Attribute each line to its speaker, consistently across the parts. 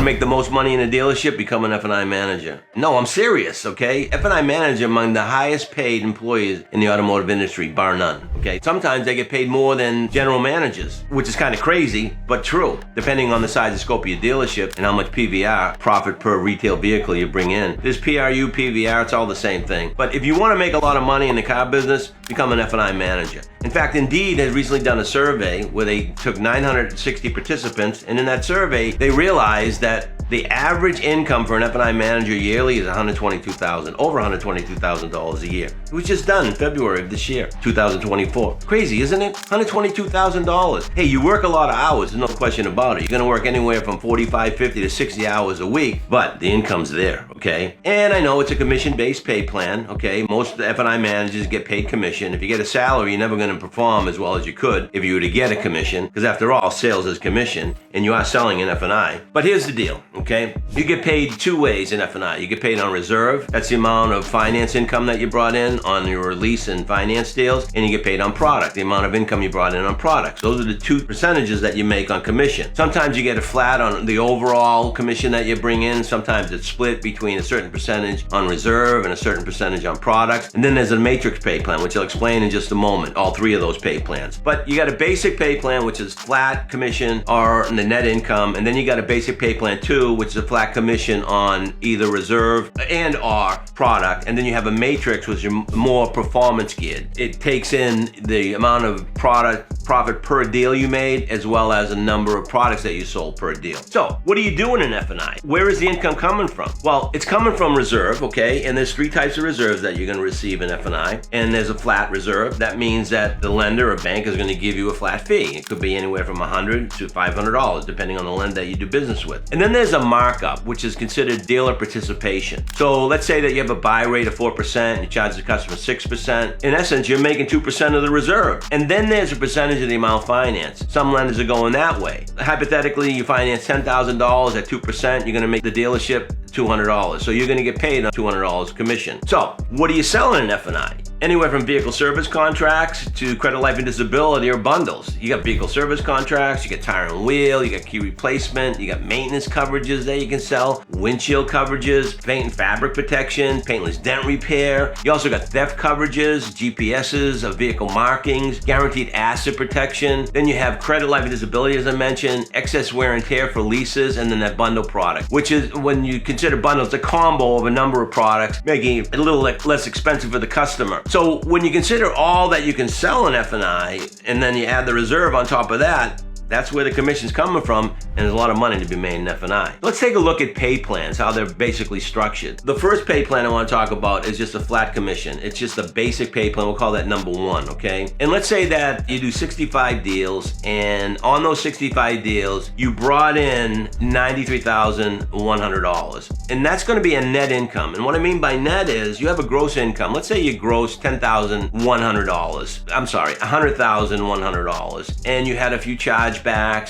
Speaker 1: make the most money in a dealership? Become an F&I manager. No, I'm serious, okay? F&I manager among the highest paid employees in the automotive industry, bar none, okay? Sometimes they get paid more than general managers, which is kind of crazy, but true, depending on the size and scope of your dealership and how much PVR, profit per retail vehicle, you bring in. There's PRU, PVR, it's all the same thing. But if you want to make a lot of money in the car business, become an F&I manager. In fact, Indeed has recently done a survey where they took 960 participants, and in that survey, they realized that the average income for an F&I manager yearly is $122,000, over $122,000 a year. It was just done in February of this year, 2024. Crazy, isn't it? $122,000. Hey, you work a lot of hours, there's no question about it. You're gonna work anywhere from 45, 50 to 60 hours a week, but the income's there, okay? And I know it's a commission-based pay plan, okay? Most F&I managers get paid commission. If you get a salary, you're never gonna perform as well as you could if you were to get a commission, because after all, sales is commission, and you are selling in F&I. But here's the deal. Okay, you get paid two ways in F&I. You get paid on reserve. That's the amount of finance income that you brought in on your lease and finance deals, and you get paid on product, the amount of income you brought in on products. Those are the two percentages that you make on commission. Sometimes you get a flat on the overall commission that you bring in. Sometimes it's split between a certain percentage on reserve and a certain percentage on products. And then there's a matrix pay plan, which I'll explain in just a moment, all three of those pay plans. But you got a basic pay plan, which is flat commission or the net income, and then you got a basic pay plan 2, which is a flat commission on either reserve and or product. And then you have a matrix, which is more performance geared. It takes in the amount of profit per deal you made, as well as a number of products that you sold per deal. So what are you doing in F&I? Where is the income coming from? Well, it's coming from reserve, okay? And there's three types of reserves that you're gonna receive in F&I. And there's a flat reserve. That means that the lender or bank is gonna give you a flat fee. It could be anywhere from $100 to $500, depending on the lender that you do business with. And then there's a markup, which is considered dealer participation. So let's say that you have a buy rate of 4%, you charge the customer 6%. In essence, you're making 2% of the reserve. And then there's a percentage of the amount financed. Some lenders are going that way. Hypothetically, you finance $10,000 at 2%, you're gonna make the dealership $200. So you're gonna get paid on $200 commission. So what are you selling in F&I? Anywhere from vehicle service contracts to credit life and disability or bundles. You got vehicle service contracts, you got tire and wheel, you got key replacement, you got maintenance coverages that you can sell, windshield coverages, paint and fabric protection, paintless dent repair. You also got theft coverages, GPSs of vehicle markings, guaranteed asset protection. Then you have credit life and disability, as I mentioned, excess wear and tear for leases, and then that bundle product, which is, when you consider bundles, a combo of a number of products, making it a little less expensive for the customer. So when you consider all that you can sell in F&I, and then you add the reserve on top of that, that's where the commission's coming from, and there's a lot of money to be made in F&I. Let's take a look at pay plans, how they're basically structured. The first pay plan I want to talk about is just a flat commission. It's just a basic pay plan. We'll call that number 1, okay? And let's say that you do 65 deals, and on those 65 deals, you brought in $93,100. And that's going to be a net income. And what I mean by net is you have a gross income. Let's say you gross $10,100. I'm sorry, $100,100. And you had a few chargebacks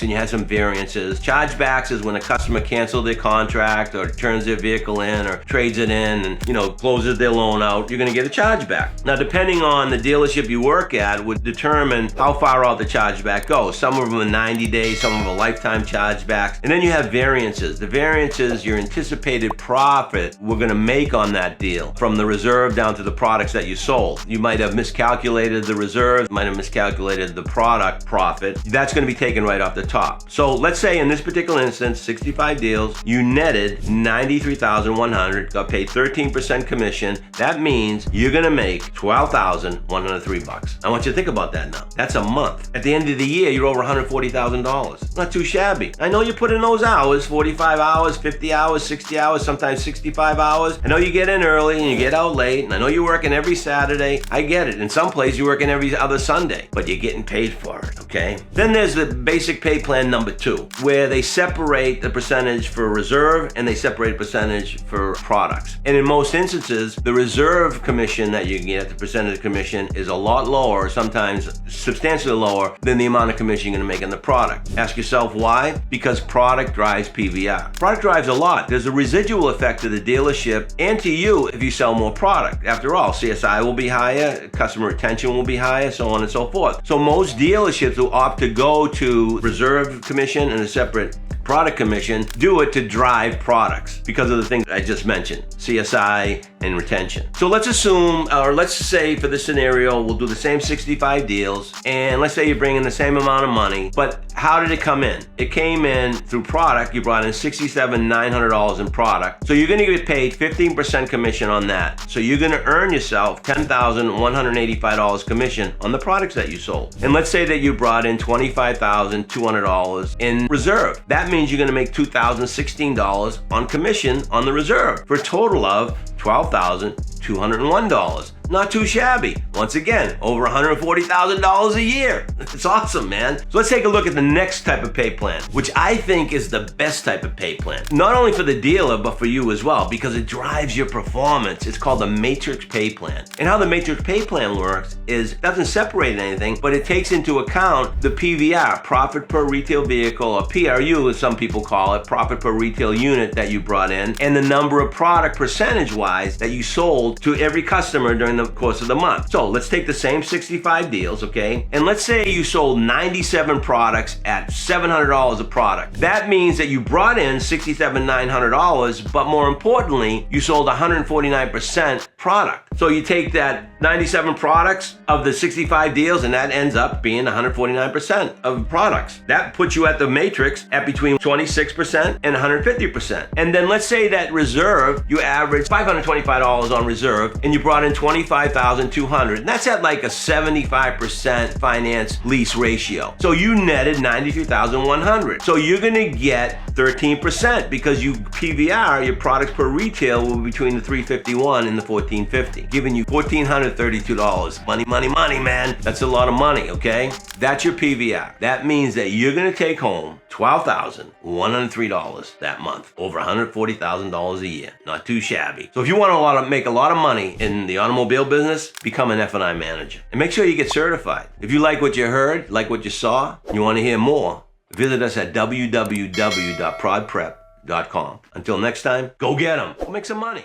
Speaker 1: and you had some variances. Chargebacks is when a customer cancels their contract or turns their vehicle in or trades it in and, closes their loan out. You're going to get a chargeback. Now, depending on the dealership you work at would determine how far out the chargeback goes. Some of them are 90 days, some of them are lifetime chargebacks. And then you have variances. The variances, your anticipated profit we're going to make on that deal from the reserve down to the products that you sold. You might have miscalculated the reserve, might have miscalculated the product profit. That's going to be taken right off the top. So let's say in this particular instance, 65 deals, you netted $93,100, got paid 13% commission. That means you're gonna make $12,103. I want you to think about that now. That's a month. At the end of the year, you're over $140,000. Not too shabby. I know you put in those hours, 45 hours, 50 hours, 60 hours, sometimes 65 hours. I know you get in early and you get out late, and I know you're working every Saturday. I get it. In some places, you're working every other Sunday, but you're getting paid for it, okay? Then there's the basic pay plan number 2, where they separate the percentage for reserve and they separate a percentage for products. And in most instances, the reserve commission that you get, the percentage commission, is a lot lower, sometimes substantially lower than the amount of commission you're gonna make on the product. Ask yourself why? Because product drives PVR. Product drives a lot. There's a residual effect to the dealership and to you if you sell more product. After all, CSI will be higher, customer retention will be higher, so on and so forth. So most dealerships will opt to go to reserve commission and a separate product commission, do it to drive products because of the things I just mentioned, CSI and retention. So let's assume, or let's say for this scenario, we'll do the same 65 deals, and let's say you're bringing the same amount of money, but how did it come in? It came in through product. You brought in $67,900 in product. So you're gonna get paid 15% commission on that. So you're gonna earn yourself $10,185 commission on the products that you sold. And let's say that you brought in $25,200 in reserve. That means you're gonna make $2,016 on commission on the reserve for a total of $12,201. Not too shabby. Once again, over $140,000 a year. It's awesome, man. So let's take a look at the next type of pay plan, which I think is the best type of pay plan. Not only for the dealer, but for you as well, because it drives your performance. It's called the matrix pay plan. And how the matrix pay plan works is it doesn't separate anything, but it takes into account the PVR, profit per retail vehicle, or PRU as some people call it, profit per retail unit that you brought in, and the number of product percentage-wise that you sold to every customer during the course of the month. So let's take the same 65 deals, okay? And let's say you sold 97 products at $700 a product. That means that you brought in $67,900, but more importantly, you sold 149% product. So you take that 97 products of the 65 deals, and that ends up being 149% of products. That puts you at the matrix at between 26% and 150%. And then let's say that reserve, you average $525 on reserve, and you brought in $25,200. And that's at like a 75% finance lease ratio. So you netted $93,100. So you're gonna get 13% because you PVR, your products per retail, will be between the $351 and the $1,450, giving you $1,432. Money, money, money, man. That's a lot of money, okay? That's your PVR. That means that you're gonna take home $12,103 that month, over $140,000 a year. Not too shabby. So if you want to make a lot of money in the automobile business, become an F&I manager. And make sure you get certified. If you like what you heard, like what you saw, and you want to hear more, visit us at www.prodprep.com. Until next time, go get them. Go make some money.